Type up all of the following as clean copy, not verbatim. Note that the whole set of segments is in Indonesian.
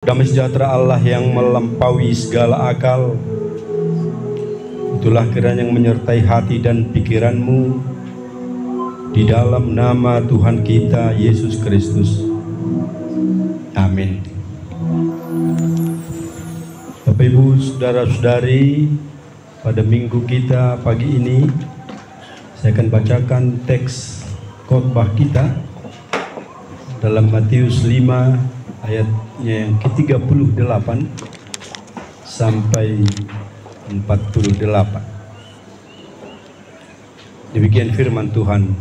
Damai sejahtera Allah yang melampaui segala akal, itulah kiranya yang menyertai hati dan pikiranmu di dalam nama Tuhan kita Yesus Kristus. Amin. Bapak Ibu, saudara-saudari, pada minggu kita pagi ini saya akan bacakan teks khotbah kita dalam Matius 5 ayatnya yang ke-38 sampai 48. Demikian firman Tuhan.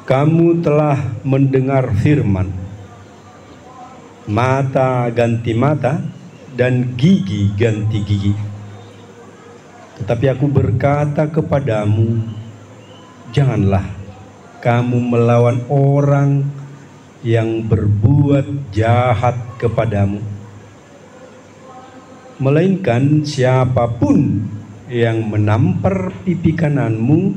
Kamu telah mendengar firman, mata ganti mata dan gigi ganti gigi. Tetapi aku berkata kepadamu, janganlah kamu melawan orang yang berbuat jahat kepadamu, melainkan siapapun yang menampar pipi kananmu,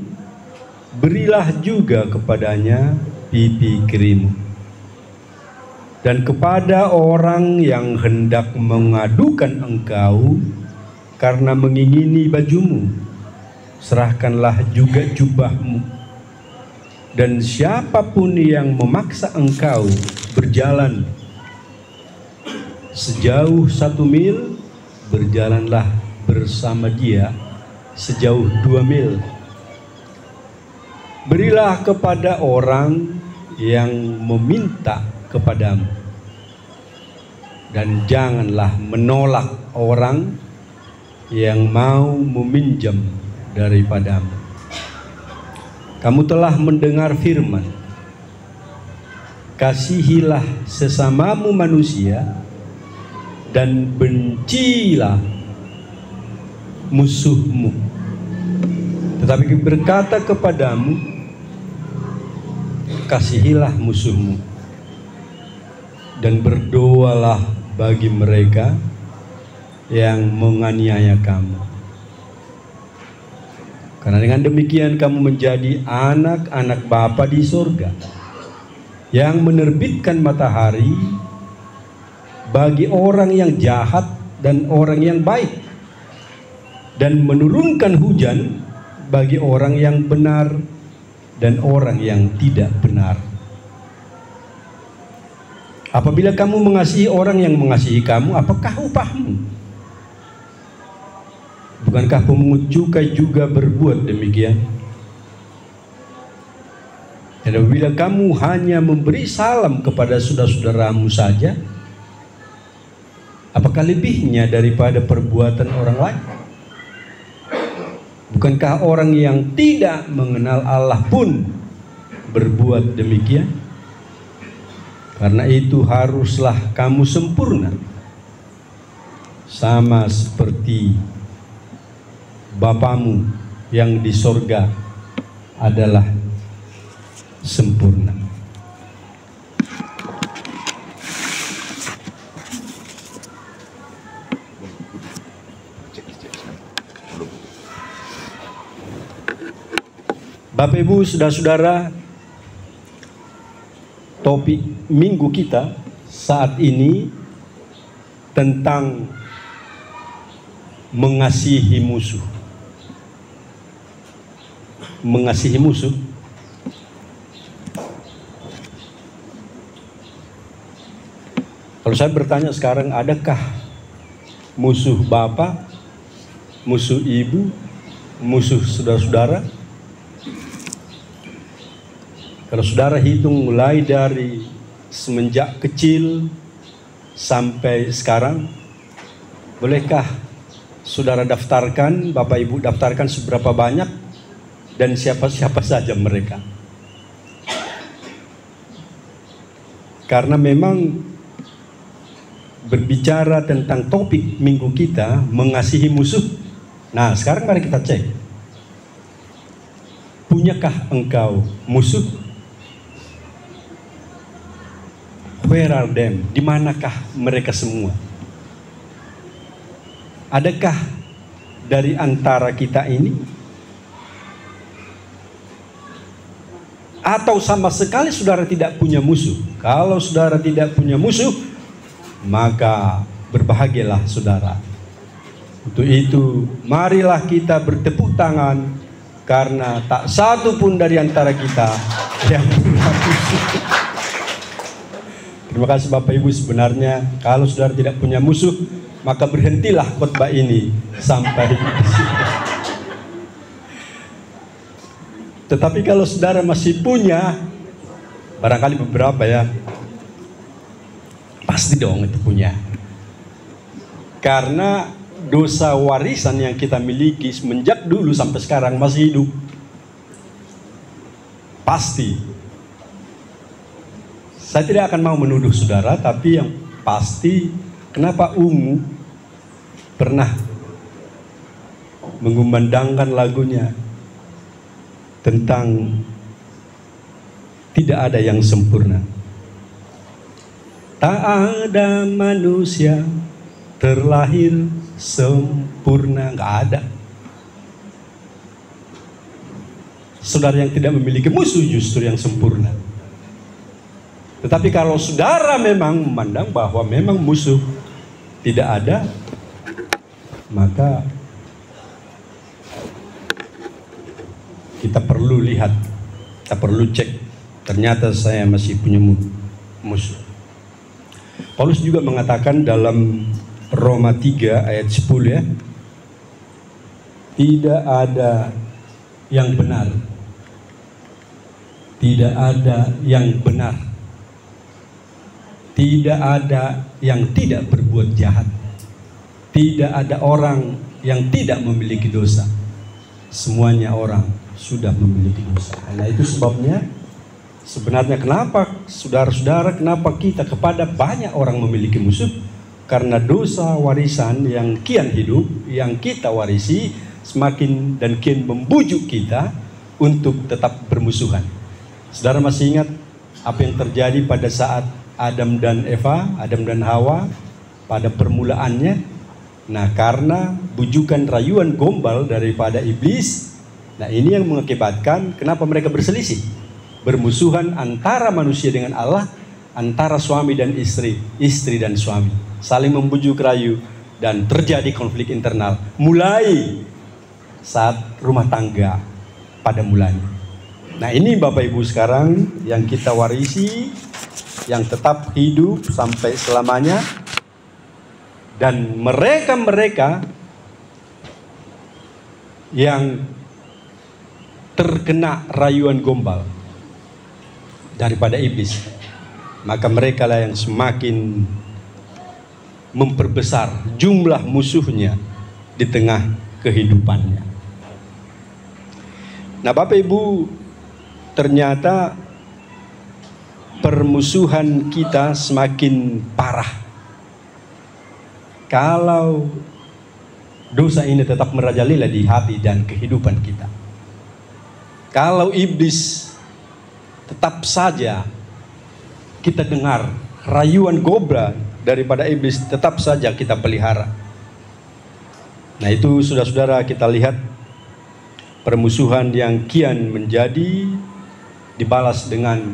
berilah juga kepadanya pipi kirimu. Dan kepada orang yang hendak mengadukan engkau karena mengingini bajumu, serahkanlah juga jubahmu. Dan siapapun yang memaksa engkau berjalan sejauh 1 mil, berjalanlah bersama dia sejauh 2 mil. Berilah kepada orang yang meminta kepadamu, dan janganlah menolak orang yang mau meminjam daripadamu. Kamu telah mendengar firman, kasihilah sesamamu manusia dan bencilah musuhmu. Tetapi berkata kepadamu, kasihilah musuhmu dan berdoalah bagi mereka yang menganiaya kamu. Karena dengan demikian kamu menjadi anak-anak Bapa di surga, yang menerbitkan matahari bagi orang yang jahat dan orang yang baik, dan menurunkan hujan bagi orang yang benar dan orang yang tidak benar. Apabila kamu mengasihi orang yang mengasihi kamu, apakah upahmu? Bukankah pemungut cukai juga berbuat demikian? Dan apabila kamu hanya memberi salam kepada saudara-saudaramu saja, apakah lebihnya daripada perbuatan orang lain? Bukankah orang yang tidak mengenal Allah pun berbuat demikian? Karena itu haruslah kamu sempurna, sama seperti Bapamu yang di sorga adalah sempurna. Bapak Ibu, saudara-saudara, topik minggu kita saat ini tentang mengasihi musuh. Mengasihi musuh. Kalau saya bertanya sekarang, adakah musuh bapak, musuh ibu, musuh saudara-saudara? Kalau saudara hitung mulai dari semenjak kecil sampai sekarang, bolehkah saudara daftarkan, bapak ibu daftarkan seberapa banyak dan siapa-siapa saja mereka? Karena memang berbicara tentang topik minggu kita, mengasihi musuh. Nah, sekarang mari kita cek. Punyakah engkau musuh? Where are them? Di manakah mereka semua? Adakah dari antara kita ini, atau sama sekali saudara tidak punya musuh? Kalau saudara tidak punya musuh, maka berbahagialah saudara. Untuk itu, marilah kita bertepuk tangan, karena tak satu pun dari antara kita yang punya musuh. Terima kasih Bapak Ibu. Sebenarnya kalau saudara tidak punya musuh, maka berhentilah khotbah ini sampai di sini. Tetapi kalau saudara masih punya, barangkali beberapa ya, pasti dong itu punya. Karena dosa warisan yang kita miliki semenjak dulu sampai sekarang masih hidup. Pasti. Saya tidak akan mau menuduh saudara, tapi yang pasti kenapa ungu pernah mengumandangkan lagunya tentang tidak ada yang sempurna. Tak ada manusia terlahir sempurna, nggak ada. Saudara yang tidak memiliki musuh justru yang sempurna. Tetapi kalau saudara memang memandang bahwa memang musuh tidak ada, maka kita perlu lihat, kita perlu cek, ternyata saya masih punya musuh. Paulus juga mengatakan dalam Roma 3 ayat 10 ya, tidak ada yang benar, tidak ada yang benar, tidak ada yang tidak berbuat jahat, tidak ada orang yang tidak memiliki dosa. Semuanya orang sudah memiliki dosa. Nah itu sebabnya sebenarnya kenapa saudara-saudara, kenapa kita kepada banyak orang memiliki musuh? Karena dosa warisan yang kian hidup, yang kita warisi semakin dan kian membujuk kita untuk tetap bermusuhan. Saudara masih ingat apa yang terjadi pada saat Adam dan Eva, Adam dan Hawa pada permulaannya? Nah, karena bujukan rayuan gombal daripada iblis, nah ini yang mengakibatkan kenapa mereka berselisih, bermusuhan antara manusia dengan Allah, antara suami dan istri, istri dan suami, saling membujuk rayu dan terjadi konflik internal mulai saat rumah tangga pada mulanya. Nah ini Bapak Ibu sekarang yang kita warisi, yang tetap hidup sampai selamanya. Dan mereka-mereka yang terkena rayuan gombal daripada iblis, maka mereka lah yang semakin memperbesar jumlah musuhnya di tengah kehidupannya. Nah Bapak Ibu, ternyata permusuhan kita semakin parah kalau dosa ini tetap merajalela di hati dan kehidupan kita. Kalau iblis tetap saja kita dengar rayuan gombal daripada iblis, tetap saja kita pelihara. Nah itu saudara-saudara, kita lihat permusuhan yang kian menjadi dibalas dengan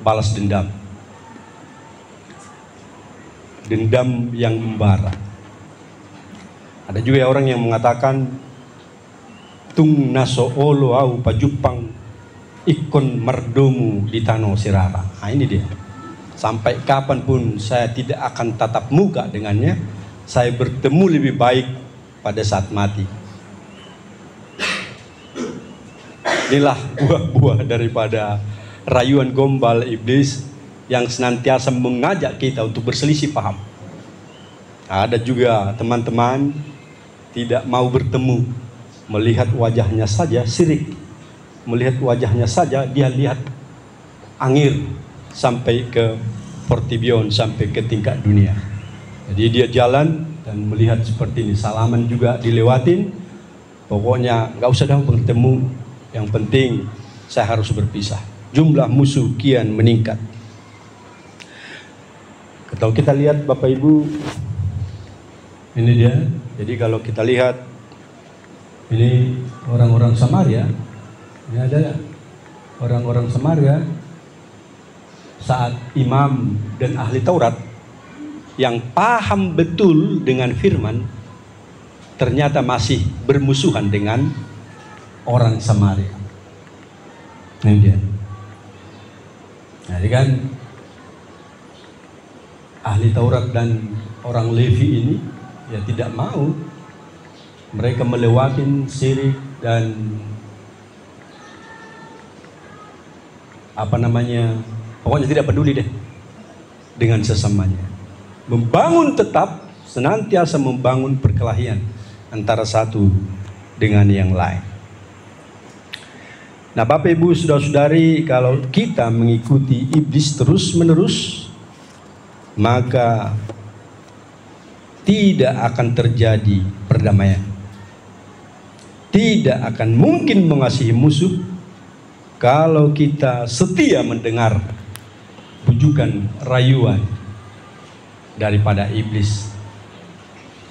balas dendam. Dendam yang membara. Ada juga orang yang mengatakan tung naso olo au pajupang ikon merdomu di tano sirara. Nah ini dia. Sampai kapanpun saya tidak akan tatap muka dengannya, saya bertemu lebih baik pada saat mati. Inilah buah-buah daripada rayuan gombal iblis yang senantiasa mengajak kita untuk berselisih paham. Ada juga teman-teman tidak mau bertemu, melihat wajahnya saja sirik, melihat wajahnya saja dia lihat angin sampai ke Portibion, sampai ke tingkat dunia. Jadi dia jalan dan melihat seperti ini, salaman juga dilewatin, pokoknya nggak usah dah bertemu, yang penting saya harus berpisah. Jumlah musuh kian meningkat. Kalau kita lihat Bapak Ibu, ini dia. Jadi kalau kita lihat ini orang-orang Samaria, ini ada orang-orang Samaria saat imam dan ahli Taurat yang paham betul dengan firman ternyata masih bermusuhan dengan orang Samaria. Ini dia. Jadi kan ahli Taurat dan orang Levi ini ya tidak mau. Mereka melewati syirik dan pokoknya tidak peduli deh dengan sesamanya. Membangun tetap senantiasa membangun perkelahian antara satu dengan yang lain. Nah, Bapak Ibu Saudara-saudari, kalau kita mengikuti iblis terus-menerus, maka tidak akan terjadi perdamaian. Tidak akan mungkin mengasihi musuh kalau kita setia mendengar bujukan rayuan daripada iblis.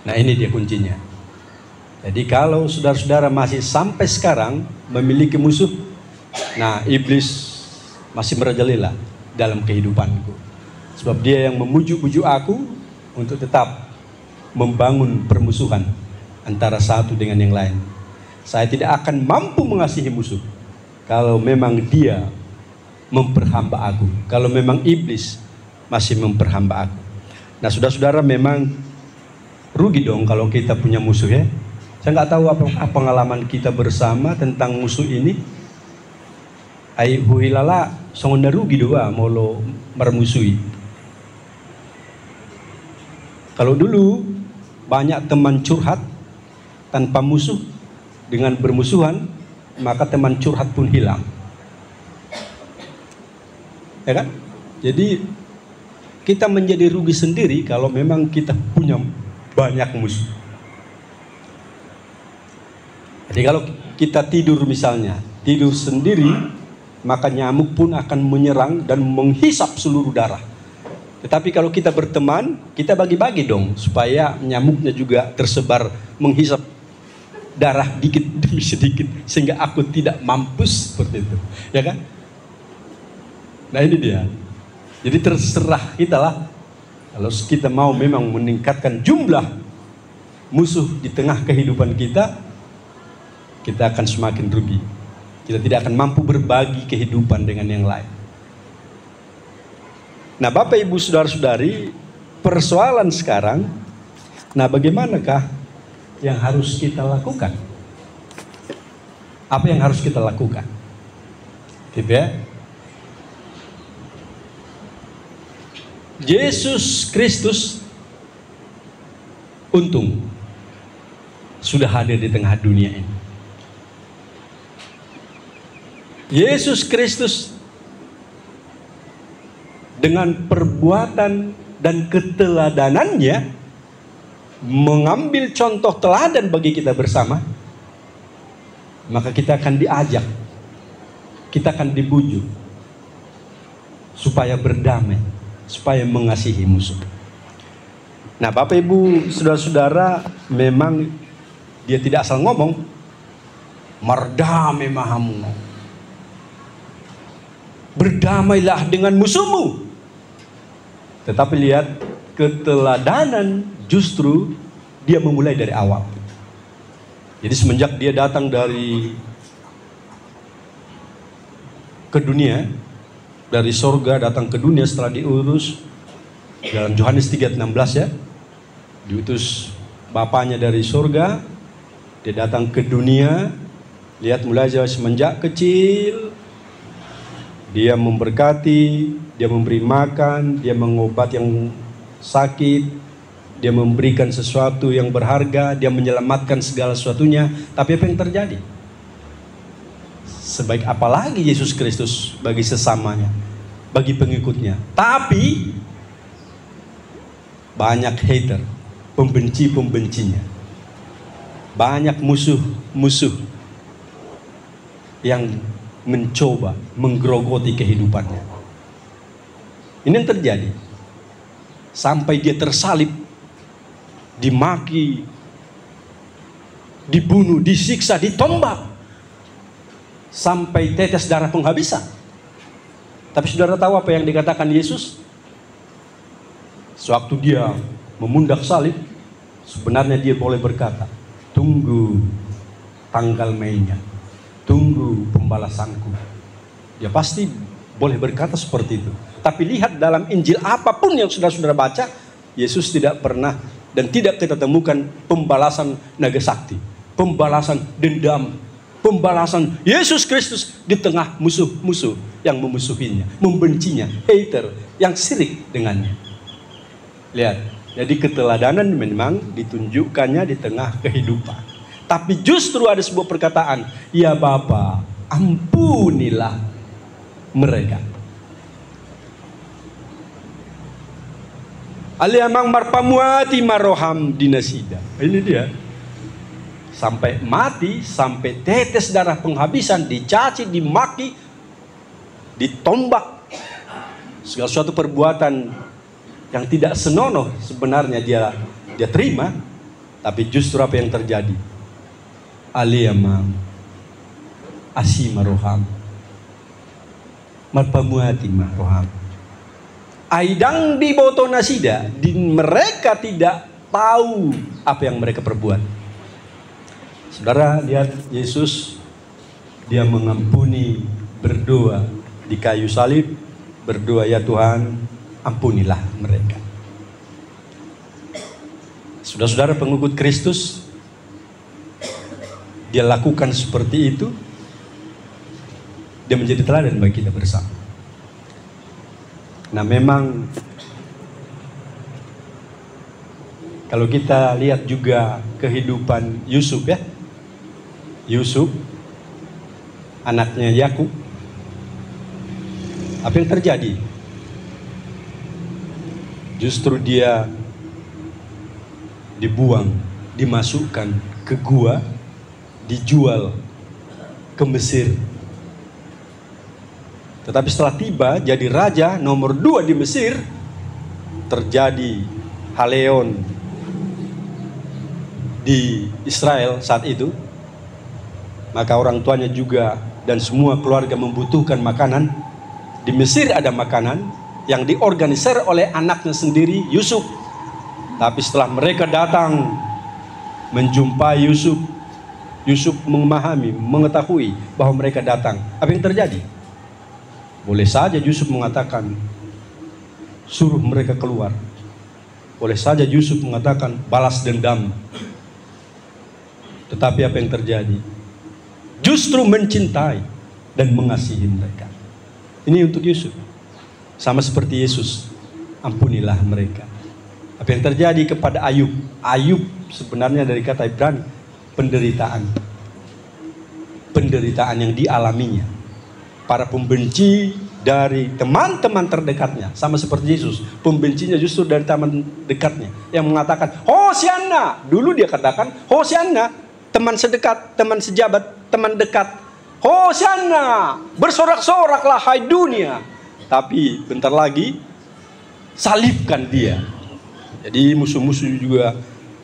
Nah, ini dia kuncinya. Jadi kalau saudara-saudara masih sampai sekarang memiliki musuh, nah iblis masih merajalela dalam kehidupanku. Sebab dia yang memujuk-bujuk aku untuk tetap membangun permusuhan antara satu dengan yang lain. Saya tidak akan mampu mengasihi musuh kalau memang dia memperhamba aku, kalau memang iblis masih memperhamba aku. Nah, saudara-saudara, memang rugi dong kalau kita punya musuh ya. Saya nggak tahu apa pengalaman kita bersama tentang musuh ini. Ai huilala songonda rugi doa molo mermusui. Kalau dulu banyak teman curhat tanpa musuh, dengan bermusuhan, maka teman curhat pun hilang. Ya kan? Jadi kita menjadi rugi sendiri kalau memang kita punya banyak musuh. Jadi kalau kita tidur misalnya, tidur sendiri, maka nyamuk pun akan menyerang dan menghisap seluruh darah. Tetapi kalau kita berteman, kita bagi-bagi dong, supaya nyamuknya juga tersebar menghisap darah dikit demi sedikit, sehingga aku tidak mampus seperti itu, ya kan? Nah, ini dia. Jadi terserah kita lah. Kalau kita mau memang meningkatkan jumlah musuh di tengah kehidupan kita, kita akan semakin rugi. Kita tidak akan mampu berbagi kehidupan dengan yang lain. Nah, Bapak Ibu Saudara-saudari, persoalan sekarang, nah bagaimanakah yang harus kita lakukan? Apa yang harus kita lakukan? Gitu ya. Yesus Kristus untung sudah hadir di tengah dunia ini. Yesus Kristus dengan perbuatan dan keteladanannya mengambil contoh teladan bagi kita bersama, maka kita akan diajak, kita akan dibujuk supaya berdamai, supaya mengasihi musuh. Nah, Bapak Ibu Saudara-saudara, memang dia tidak asal ngomong mardame mahamu, berdamailah dengan musuhmu. Tetapi lihat, keteladanan justru dia memulai dari awal. Jadi semenjak dia datang ke dunia, dari sorga datang ke dunia setelah diurus dalam Yohanes 3:16 ya, diutus bapaknya dari sorga, dia datang ke dunia. Lihat, mulai semenjak kecil dia memberkati, dia memberi makan, dia mengobati yang sakit, dia memberikan sesuatu yang berharga, dia menyelamatkan segala sesuatunya. Tapi apa yang terjadi? Sebaik apalagi Yesus Kristus bagi sesamanya, bagi pengikutnya. Tapi banyak hater, pembenci-pembencinya. Banyak musuh-musuh yang mencoba menggerogoti kehidupannya. Ini yang terjadi. Sampai dia tersalib, dimaki, dibunuh, disiksa, ditombak, sampai tetes darah penghabisan. Tapi saudara tahu apa yang dikatakan Yesus? Sewaktu dia memundak salib, sebenarnya dia boleh berkata, tunggu tanggal mainnya, tunggu pembalasanku. Dia pasti boleh berkata seperti itu. Tapi lihat dalam Injil apapun yang saudara-saudara baca, Yesus tidak pernah dan tidak kita temukan pembalasan naga sakti, pembalasan dendam, pembalasan Yesus Kristus di tengah musuh-musuh yang memusuhinya, membencinya, hater, yang sirik dengannya. Lihat, jadi keteladanan memang ditunjukkannya di tengah kehidupan. Tapi justru ada sebuah perkataan, ya Bapa, ampunilah mereka. Aliamang marpamuati maroham dinasida. Ini dia. Sampai mati, sampai tetes darah penghabisan, dicaci, dimaki, ditombak. Segala suatu perbuatan yang tidak senonoh sebenarnya dia terima, tapi justru apa yang terjadi? Aliyamam asimaroham marpamuati maroham. Aidang di boto nasida, mereka tidak tahu apa yang mereka perbuat. Saudara lihat Yesus, dia mengampuni, berdoa di kayu salib, berdoa, ya Tuhan, ampunilah mereka. Saudara-saudara pengikut Kristus, dia lakukan seperti itu, dia menjadi teladan bagi kita bersama. Nah memang kalau kita lihat juga kehidupan Yusuf ya, Yusuf anaknya Yakub, apa yang terjadi? Justru dia dibuang, dimasukkan ke gua, dijual ke Mesir. Tetapi setelah tiba jadi raja nomor 2 di Mesir, terjadi haleon di Israel saat itu. Maka orang tuanya juga dan semua keluarga membutuhkan makanan. Di Mesir ada makanan yang diorganisir oleh anaknya sendiri, Yusuf. Tapi setelah mereka datang menjumpai Yusuf, Yusuf memahami, mengetahui bahwa mereka datang. Apa yang terjadi? Boleh saja Yusuf mengatakan, suruh mereka keluar. Boleh saja Yusuf mengatakan, balas dendam. Tetapi apa yang terjadi? Justru mencintai dan mengasihi mereka. Ini untuk Yusuf. Sama seperti Yesus, ampunilah mereka. Apa yang terjadi kepada Ayub? Ayub sebenarnya dari kata Ibrani, penderitaan. Penderitaan yang dialaminya. Para pembenci dari teman-teman terdekatnya, sama seperti Yesus, pembencinya justru dari teman dekatnya yang mengatakan Hosianna. Dulu dia katakan Hosianna, teman sedekat, teman sejabat, teman dekat. Hosianna, bersorak-soraklah hai dunia. Tapi bentar lagi salibkan dia. Jadi musuh-musuh juga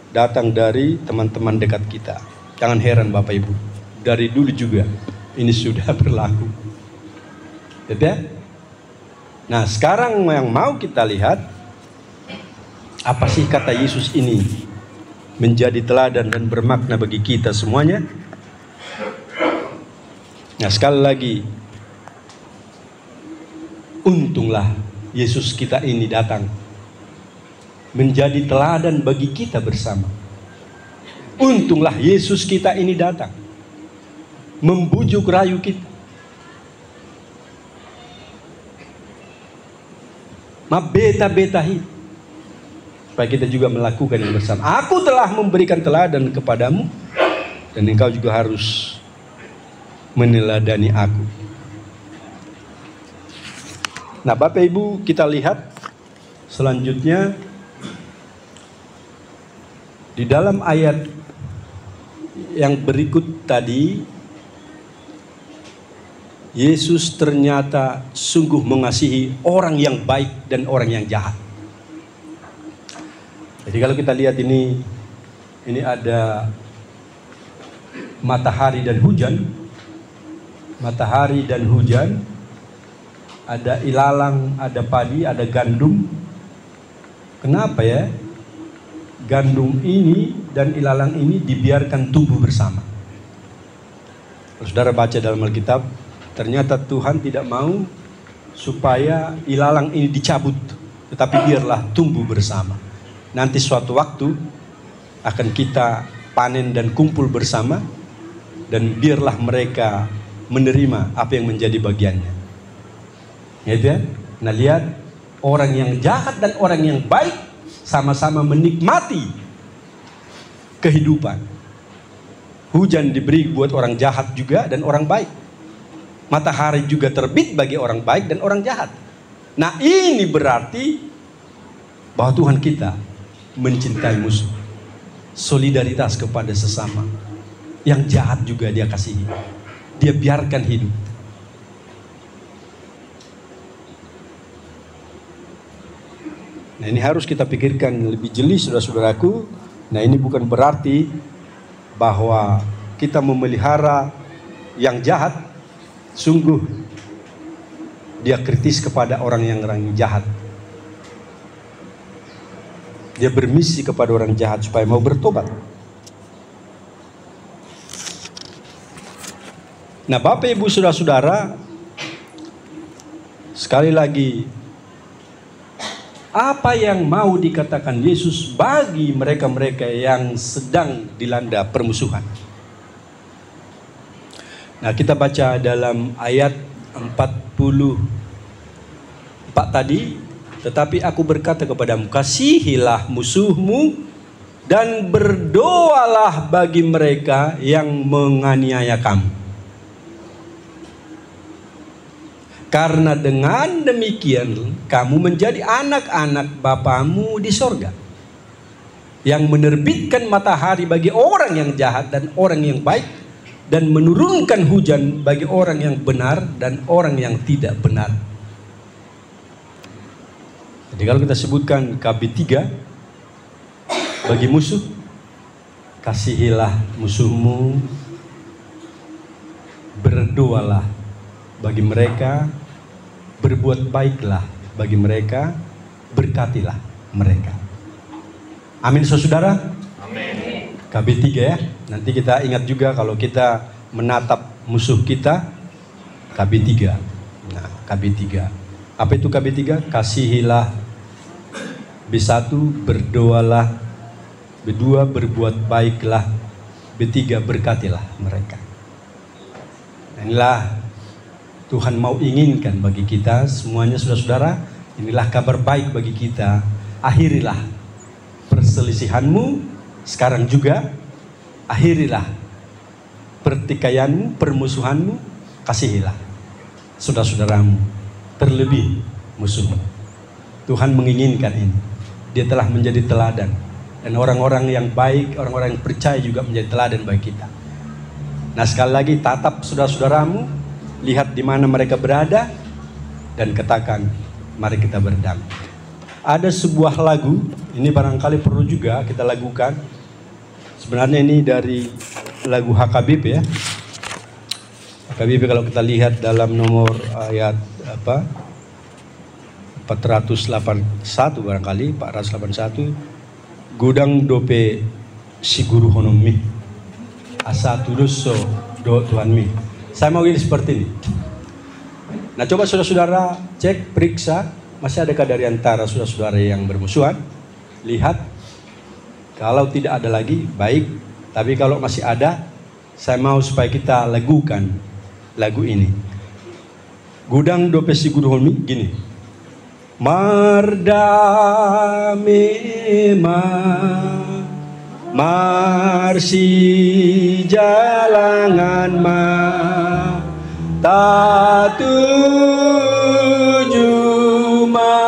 datang dari teman-teman dekat kita. Jangan heran Bapak Ibu, dari dulu juga ini sudah berlaku. Ya? Nah sekarang yang mau kita lihat, apa sih kata Yesus ini menjadi teladan dan bermakna bagi kita semuanya. Nah sekali lagi, untunglah Yesus kita ini datang menjadi teladan bagi kita bersama. Untunglah Yesus kita ini datang membujuk rayu kita, mabeta-betahi, supaya kita juga melakukan yang bersama. Aku telah memberikan teladan kepadamu, dan engkau juga harus meneladani aku. Nah Bapak Ibu, kita lihat selanjutnya di dalam ayat yang berikut tadi. Yesus ternyata sungguh mengasihi orang yang baik dan orang yang jahat. Jadi kalau kita lihat ini ada matahari dan hujan. Matahari dan hujan. Ada ilalang, ada padi, ada gandum. kenapa ya gandum ini dan ilalang ini dibiarkan tumbuh bersama? Kalau saudara baca dalam Alkitab, ternyata Tuhan tidak mau supaya ilalang ini dicabut, tetapi biarlah tumbuh bersama. Nanti suatu waktu akan kita panen dan kumpul bersama, dan biarlah mereka menerima apa yang menjadi bagiannya. Gitu ya? Nah, lihat, orang yang jahat dan orang yang baik sama-sama menikmati kehidupan. Hujan diberi buat orang jahat juga dan orang baik. Matahari juga terbit bagi orang baik dan orang jahat. Nah, ini berarti bahwa Tuhan kita mencintai musuh. Solidaritas kepada sesama. Yang jahat juga dia kasihi. Dia biarkan hidup. Nah, ini harus kita pikirkan lebih jeli, saudara-saudaraku. Nah, ini bukan berarti bahwa kita memelihara yang jahat. Sungguh dia kritis kepada orang yang jahat. Dia bermisi kepada orang jahat supaya mau bertobat. Nah, Bapak Ibu saudara-saudara, sekali lagi, apa yang mau dikatakan Yesus bagi mereka-mereka yang sedang dilanda permusuhan? Nah, kita baca dalam ayat 44 tadi, tetapi aku berkata kepadamu, kasihilah musuhmu dan berdoalah bagi mereka yang menganiaya kamu. Karena dengan demikian kamu menjadi anak-anak Bapamu di sorga, yang menerbitkan matahari bagi orang yang jahat dan orang yang baik, dan menurunkan hujan bagi orang yang benar dan orang yang tidak benar. Jadi kalau kita sebutkan KB3 bagi musuh, kasihilah musuhmu, berdoalah bagi mereka, berbuat baiklah bagi mereka, berkatilah mereka. Amin, saudara. Amin. KB3 ya. Nanti kita ingat juga kalau kita menatap musuh kita, KB3. Nah, KB3. Apa itu KB3? Kasihilah. B1, berdoalah. B2, berbuat baiklah. B3, berkatilah mereka. Inilah Tuhan mau inginkan bagi kita semuanya, saudara-saudara. Inilah kabar baik bagi kita. Akhirilah perselisihanmu sekarang juga. Akhirilah pertikaianmu, permusuhanmu. Kasihilah saudara-saudaramu, terlebih musuhmu. Tuhan menginginkan ini. Dia telah menjadi teladan. Dan orang-orang yang baik, orang-orang yang percaya juga menjadi teladan bagi kita. Nah, sekali lagi, tatap saudara-saudaramu, lihat di mana mereka berada, dan katakan, mari kita berdamai. Ada sebuah lagu, ini barangkali perlu juga kita lakukan. Sebenarnya ini dari lagu HKBP ya. HKBP kalau kita lihat dalam nomor ayat 481 barangkali, 481. Gudang dope si guru honomi. Asa tulus so do Tuhan mi. Saya mau ini seperti ini. Nah, coba saudara-saudara cek, periksa, masih adakah dari antara saudara-saudara yang bermusuhan? Lihat, kalau tidak ada lagi, baik. Tapi kalau masih ada, saya mau supaya kita lagukan lagu ini. Gudang dope si guru holmi, gini. Mardamema marsi jalangan ma tatuju ma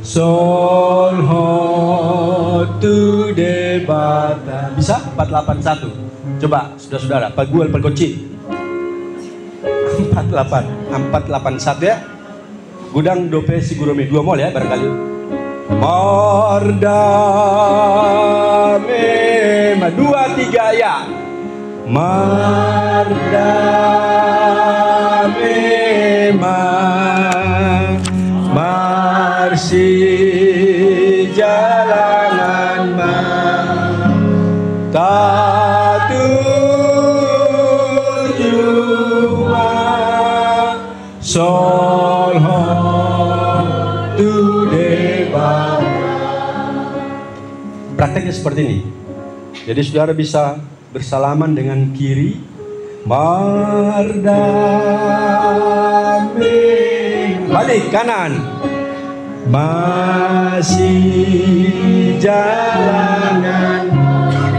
sol hotu debata. Bisa 481. Coba saudara-saudara, pagual perkoci 481 ya. Gudang dope si gurume 2 mol ya barangkali. Mardame 2 3 ya. Mardame marsi Prakteknya seperti ini. Jadi saudara bisa bersalaman dengan kiri. Mardamai. Balik kanan. Masih jalanan.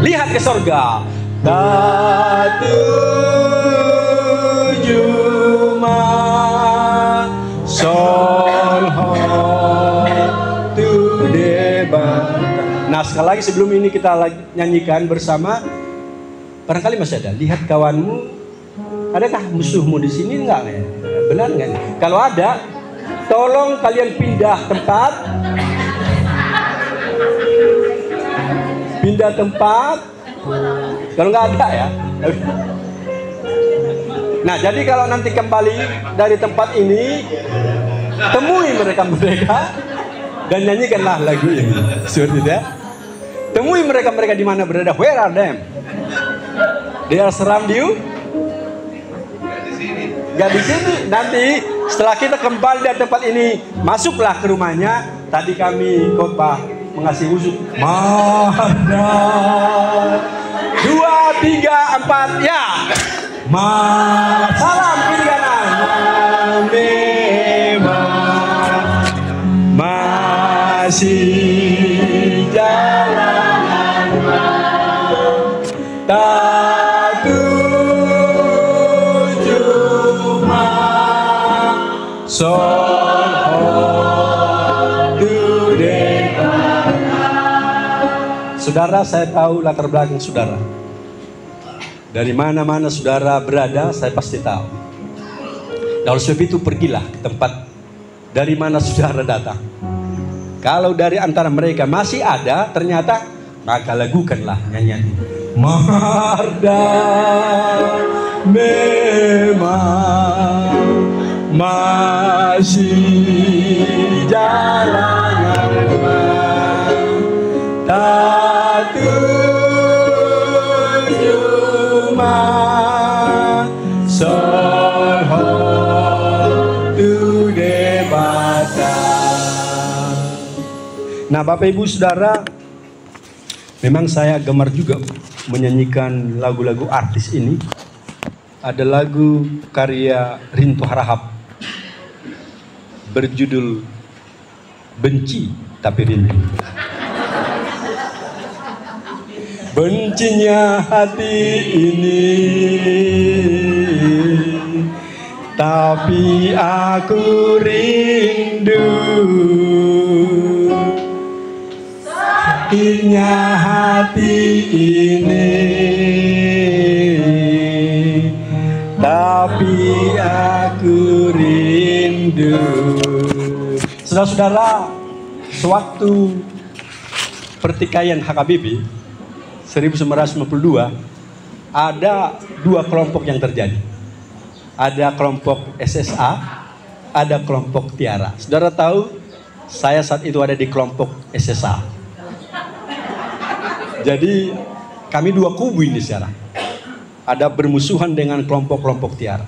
Lihat ke surga. Tatuju ma sol ho tu debat. Nah sekali lagi sebelum ini kita nyanyikan bersama. Barangkali masih ada. Lihat kawanmu. Adakah musuhmu di sini? Enggak ya? Benar enggak? Kalau ada, tolong kalian pindah tempat. Pindah tempat. Kalau nggak ada ya. Nah jadi kalau nanti kembali dari tempat ini, temui mereka dan nyanyikanlah lagu ini. Seperti itu ya. Temui mereka di mana berada. Where are them? They are surround you. Gak di sini. Nanti setelah kita kembali dari tempat ini, masuklah ke rumahnya. Tadi kami khotbah mengasih usul. Mana 2, 3, 4 ya. Salam kiri kanan. Memang masih jalanan tatuju ma Saudara, saya tahu latar belakang saudara. Dari mana-mana saudara berada, saya pasti tahu. Oleh sebab itu pergilah ke tempat dari mana saudara datang. Kalau dari antara mereka masih ada, ternyata maka lagukanlah nyanyian ini. Marda memang masih jalanan tatuju ma sorho tu debata. Nah Bapak Ibu Saudara, memang saya gemar juga menyanyikan lagu-lagu artis ini. Ada lagu karya Rinto Harahap berjudul Benci Tapi Rindu. Bencinya hati ini, tapi aku rindu. Sakitnya hati ini, tapi aku rindu. Saudara-saudara, sewaktu pertikaian HKBP 1952, ada 2 kelompok yang terjadi. Ada kelompok SSA, ada kelompok Tiara. Saudara tahu, saya saat itu ada di kelompok SSA. Jadi kami 2 kubu ini sekarang. Ada bermusuhan dengan kelompok-kelompok Tiara.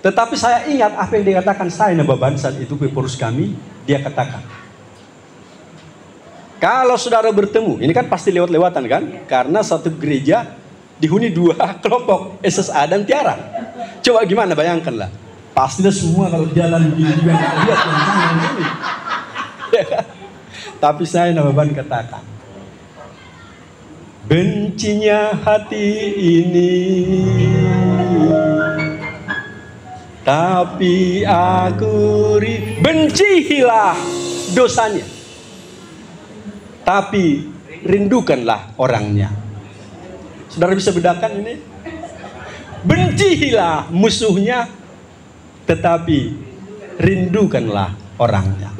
Tetapi saya ingat apa yang dikatakan saya Nababan saat itu pengurus kami. Dia katakan, kalau saudara bertemu, ini kan pasti lewat-lewatan kan? Karena satu gereja dihuni 2 kelompok, SSA dan Tiara. Coba gimana, bayangkanlah. Pastilah semua kalau jalan begini juga nggak lihat yang sana yang sini. Tapi saya Nababan katakan, bencinya hati ini, tapi aku bencilah dosanya, tapi rindukanlah orangnya. Saudara bisa bedakan ini? Bencilah musuhnya, tetapi rindukanlah orangnya.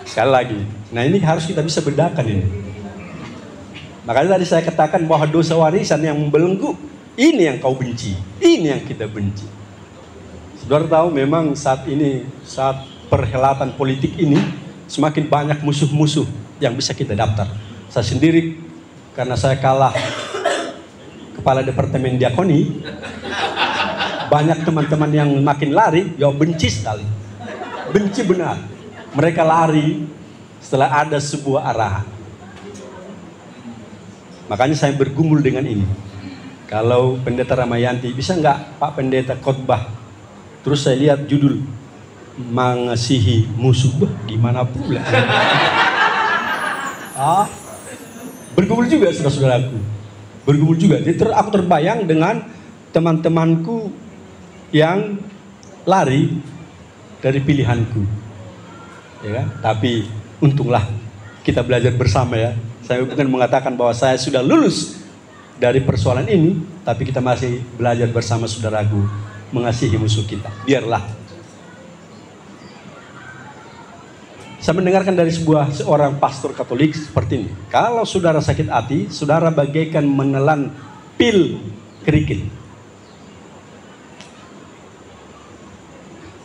Sekali lagi, nah ini harus kita bisa bedakan ini. Makanya tadi saya katakan bahwa dosa warisan yang membelenggu, ini yang kau benci, ini yang kita benci. Saudara tahu memang saat ini, saat perhelatan politik ini, semakin banyak musuh-musuh yang bisa kita daftar. Saya sendiri, karena saya kalah kepala departemen diakoni, banyak teman-teman yang makin lari, ya benci sekali. Benci benar. Mereka lari setelah ada sebuah arahan. Makanya saya bergumul dengan ini. Kalau Pendeta Ramayanti, bisa nggak Pak Pendeta khotbah? Terus saya lihat judul, mengasihi musuh. Gimana pula? Bergumul juga saudara-saudaraku. Bergumul juga. Jadi aku terbayang dengan teman-temanku yang lari dari pilihanku. Ya kan? Tapi untunglah kita belajar bersama ya. Saya bukan mengatakan bahwa saya sudah lulus dari persoalan ini, tapi kita masih belajar bersama saudaraku mengasihi musuh kita. Biarlah. Saya mendengarkan dari seorang pastor Katolik seperti ini. Kalau saudara sakit hati, saudara bagaikan menelan pil kerikil.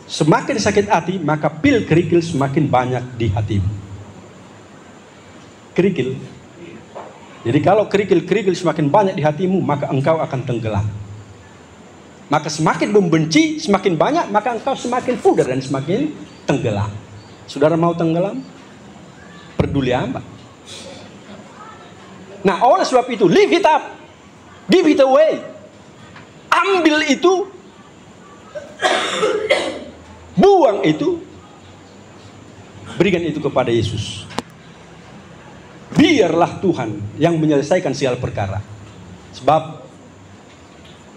Semakin sakit hati, maka pil kerikil semakin banyak di hatimu. Kerikil. Jadi kalau kerikil-kerikil semakin banyak di hatimu, maka engkau akan tenggelam. Maka semakin membenci, semakin banyak, maka engkau semakin pudar dan semakin tenggelam. Saudara mau tenggelam? Peduli amat. Nah, oleh sebab itu, live it up. Give it away. Ambil itu. Buang itu. Berikan itu kepada Yesus. Biarlah Tuhan yang menyelesaikan segala perkara. Sebab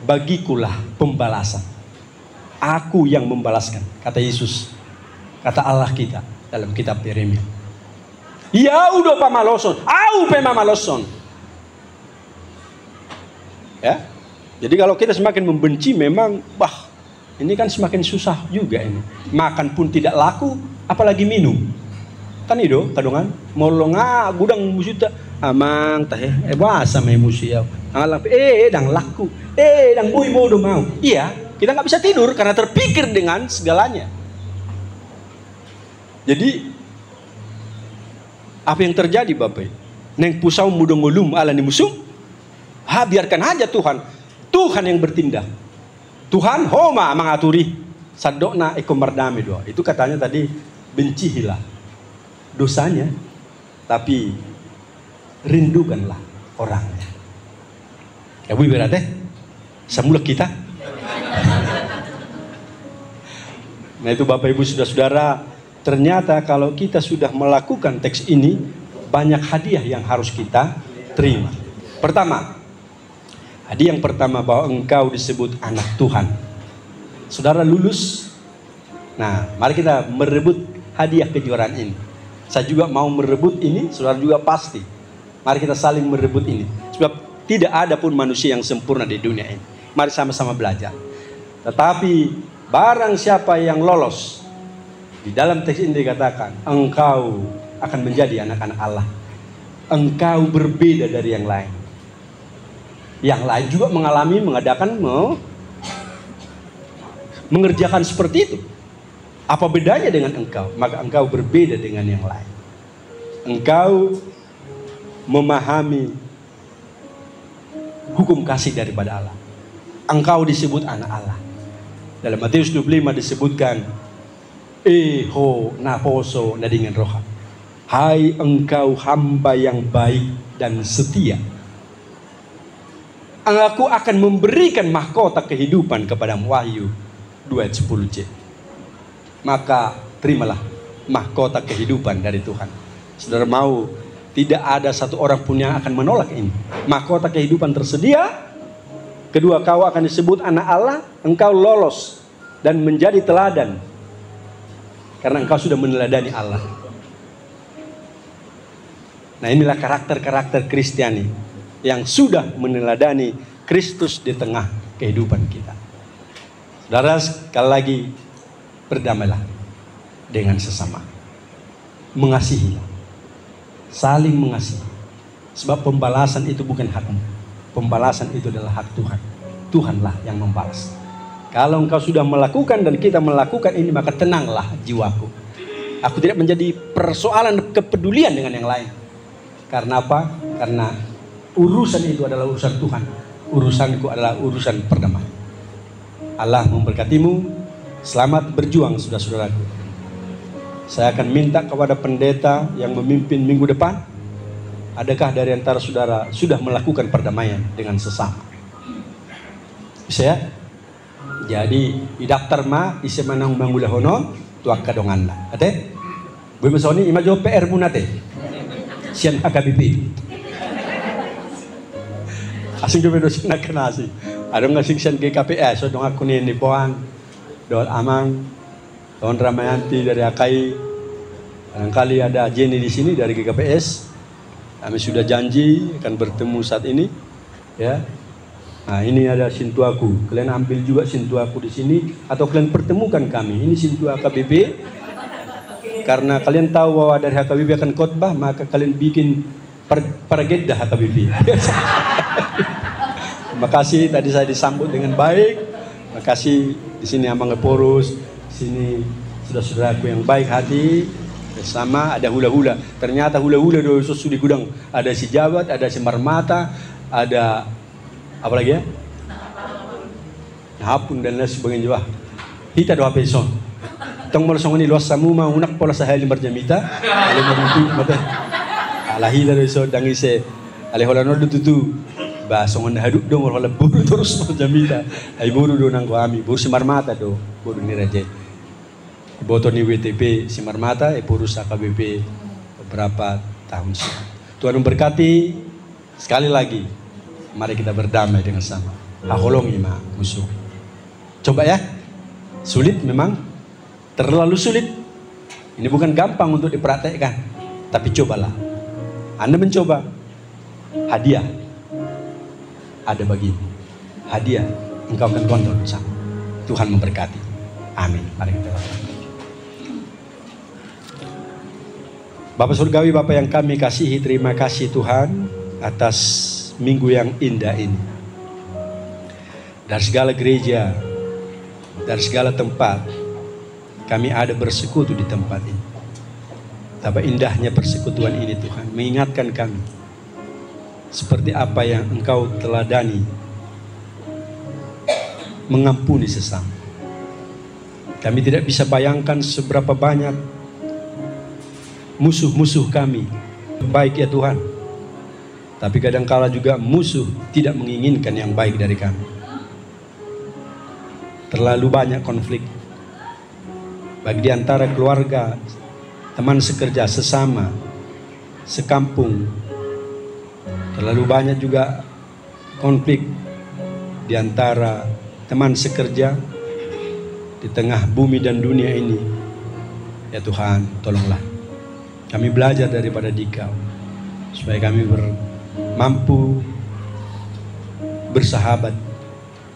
bagikulah pembalasan. Aku yang membalaskan, kata Yesus. Kata Allah kita dalam kitab Yeremia. Ya udah pamaloson, au pemamaloson. Ya. Jadi kalau kita semakin membenci, memang ini kan semakin susah juga ini. Makan pun tidak laku, apalagi minum. Kan itu kadongan molong gudang musuta amang teh bahasa mai musia alap dang laku dang bui bodo mau. Iya, kita nggak bisa tidur karena terpikir dengan segalanya. Jadi apa yang terjadi Bapak? Neng pusau mudong-ulum ala ni musuh. Biarkan aja Tuhan yang bertindak. Tuhan homa mengaturi sadokna ekomardame doa. Itu katanya tadi bencihilah dosanya, tapi rindukanlah orangnya. Ya bu berarti semula kita. Nah itu Bapak Ibu saudara-saudara, ternyata kalau kita sudah melakukan teks ini, banyak hadiah yang harus kita terima. Pertama, hadiah yang pertama bahwa engkau disebut anak Tuhan. Saudara lulus. Nah, mari kita merebut hadiah kejuaraan ini. Saya juga mau merebut ini, saudara juga pasti. Mari kita saling merebut ini. Sebab tidak ada pun manusia yang sempurna di dunia ini. Mari sama-sama belajar. Tetapi barang siapa yang lolos, di dalam teks ini dikatakan, engkau akan menjadi anak-anak Allah. Engkau berbeda dari yang lain. Yang lain juga mengerjakan seperti itu. Apa bedanya dengan engkau? Maka engkau berbeda dengan yang lain. Engkau memahami hukum kasih daripada Allah. Engkau disebut anak Allah. Dalam Matius 25 disebutkan, Eho naposo nadingan roha. Hai engkau hamba yang baik dan setia. Aku akan memberikan mahkota kehidupan kepadamu. Wahyu 2:10c. Maka terimalah mahkota kehidupan dari Tuhan. Saudara mau, tidak ada satu orang pun yang akan menolak ini. Mahkota kehidupan tersedia. Kedua, kau akan disebut anak Allah. Engkau lolos dan menjadi teladan karena engkau sudah meneladani Allah. Nah inilah karakter-karakter Kristiani yang sudah meneladani Kristus di tengah kehidupan kita. Saudara, sekali lagi, berdamailah dengan sesama. Mengasihi. Saling mengasihi. Sebab pembalasan itu bukan hakmu. Pembalasan itu adalah hak Tuhan. Tuhanlah yang membalas. Kalau engkau sudah melakukan dan kita melakukan ini, maka tenanglah jiwaku. Aku tidak menjadi persoalan kepedulian dengan yang lain. Karena apa? Karena urusan itu adalah urusan Tuhan. Urusanku adalah urusan perdamaian. Allah memberkatimu. Selamat berjuang saudara-saudaraku. Saya akan minta kepada pendeta yang memimpin minggu depan, adakah dari antara saudara sudah melakukan perdamaian dengan sesama? Bisa ya? Jadi di daftar ma isi manang mangulahono tuak kadongan lah. Ate? Gue mesoni ima jo PR munate. Sian HKBP. Asing jo bedosin nak kenasi. Ada nggak sian GKPS? So dong aku nih nipoan, dol amang, Tahun Ramayanti dari Akai, barangkali ada Jenny di sini dari GKPS. Kami sudah janji akan bertemu saat ini, ya. Nah, ini ada Sintuaku. Kalian ambil juga Sintuaku di sini atau kalian pertemukan kami. Ini Sintua HKBP. Karena kalian tahu bahwa dari HKBP akan khotbah, maka kalian bikin paragedda HKBP. Terima kasih tadi saya disambut dengan baik. Terima kasih di sini Amang Porus, di sini saudara-saudaraku yang baik hati. Bersama ada hula-hula. Ternyata hula-hula do susu di gudang. Ada si Jabat, ada si Marmata, ada apa lagi ya? Hapun dan lain sebagainya juga. Hita do hapeson. Tong morsong ini luas samu ma unak pola sahali marjamita. Ale marutu mata. Alahi la so dangi se. Ale hola no tutu. Ba songon haduk do hola buru terus marjamita. Ai buru do nang kami. Buru si Marmata do. Buru ni raje. Boto ni WTP si Marmata, purus HKBP beberapa tahun silam. Tuhan memberkati. Sekali lagi, mari kita berdamai dengan sama. Hakolongi ma musuh. Coba ya, sulit memang, terlalu sulit. Ini bukan gampang untuk dipraktekkan, tapi cobalah. Anda mencoba, hadiah ada bagimu. Hadiah, engkau akan kontrol bersama. Tuhan memberkati. Amin. Mari kita lakukan. Bapak Surgawi, Bapak yang kami kasihi, terima kasih Tuhan atas minggu yang indah ini. Dari segala gereja, dari segala tempat, kami ada bersekutu di tempat ini. Betapa indahnya persekutuan ini Tuhan, mengingatkan kami seperti apa yang Engkau teladani, mengampuni sesama. Kami tidak bisa bayangkan seberapa banyak musuh-musuh kami. Baik ya Tuhan, tapi kadangkala juga musuh tidak menginginkan yang baik dari kami. Terlalu banyak konflik baik di antara keluarga, teman sekerja, sesama, sekampung. Terlalu banyak juga konflik di antara teman sekerja di tengah bumi dan dunia ini. Ya Tuhan, tolonglah kami belajar daripada Dikau, supaya kami mampu bersahabat,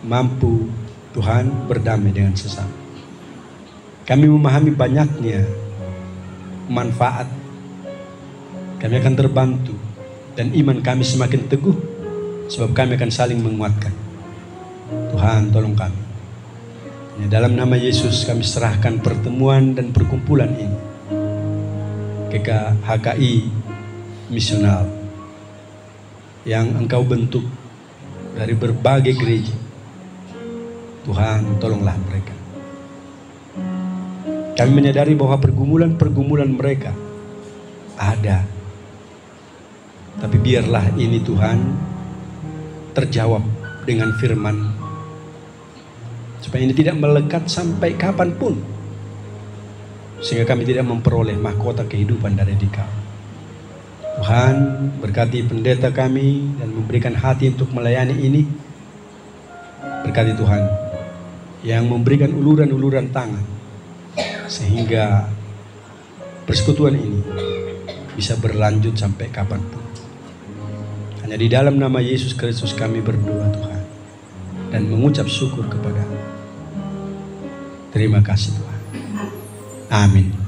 mampu Tuhan berdamai dengan sesama. Kami memahami banyaknya manfaat. Kami akan terbantu dan iman kami semakin teguh, sebab kami akan saling menguatkan. Tuhan, tolong kami. Dalam nama Yesus kami serahkan pertemuan dan perkumpulan ini ke HKI misional yang Engkau bentuk dari berbagai gereja. Tuhan, tolonglah mereka. Kami menyadari bahwa pergumulan-pergumulan mereka ada, tapi biarlah ini Tuhan terjawab dengan firman, supaya ini tidak melekat sampai kapanpun, sehingga kami tidak memperoleh mahkota kehidupan dari Dikau. Tuhan, berkati pendeta kami dan memberikan hati untuk melayani ini. Berkati Tuhan yang memberikan uluran-uluran tangan, sehingga persekutuan ini bisa berlanjut sampai kapanpun. Hanya di dalam nama Yesus Kristus kami berdoa Tuhan, dan mengucap syukur kepada-Mu. Terima kasih Tuhan. Amin.